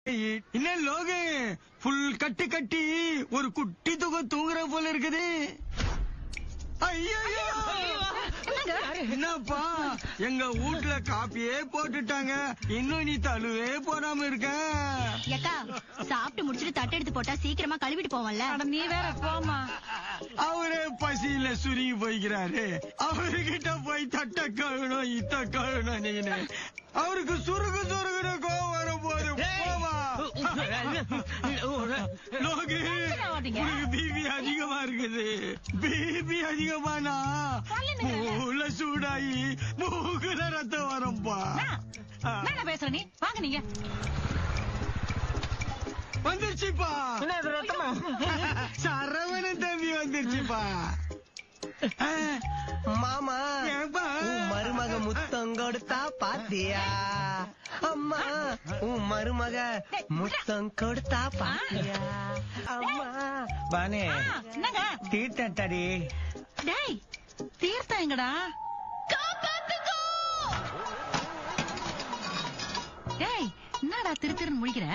என்ன லோக ஃபுல் கட்டு கட்டி ஒரு குட்டி தூங்குற போல இருக்குது. ஐயோ என்னப்பா எங்க வீட்டுல காப்பியே போட்டுட்டாங்க, இன்னும் நீ தழுவே போடாம இருக்க. ஏக்கா சாப்பிட்டு முடிச்சிட்டு தட்டு எடுத்து போட்டா சீக்கிரமா கழுவிட்டு போவல்ல. நீ வேற போமா. அவரே பசியில சுருங்கி போய்க்கிறாரு, அவர்கிட்ட போய் தட்ட கழுவணும் இத்த கழுவணும் நீனு. அவருக்கு சுருகு சுருகுன கோவம் வரும் போது போவா. லோகு உனக்கு பிபி அதிகமா இருக்குது. பிபி அதிகமானா மூல சூடாயி மூக்குல ரத்தம் வரும்பா. என்ன பேசுற நீ? வாங்க நீங்க. வந்துருச்சுப்பா சரவண தம்பி வந்துருச்சுப்பா. மாமா உன் மருமக முத்தம் கொடுத்தா பாத்தியா? அம்மா உன் மருமக முத்தம் கொடுத்தா பாத்தியா? அம்மா பானே என்னங்க தீர்த்தம் தடி. டேய் தீர்த்தம் எங்கடா? டேய் என்னடா திருன்னு முழிக்கிற?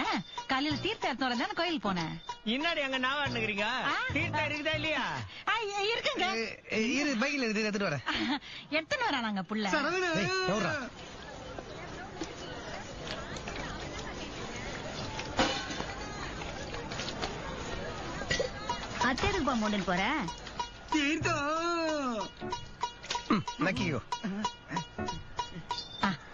காலையில தீர்த்த எடுத்து தானே கோயில் போனேன். இன்னாடி அங்க நான் வாண்டுக்கிறீங்க. தீர்த்தம் இருக்குதா இல்லையா? இருக்குங்க. இரு பைக்ல இருந்து எடுத்துட்டு வரேன். எத்தனை வரானாங்க புள்ள? சரவண அத்தேதுக்கு போக போற? தீர்த்தம் நக்கிக்கோ.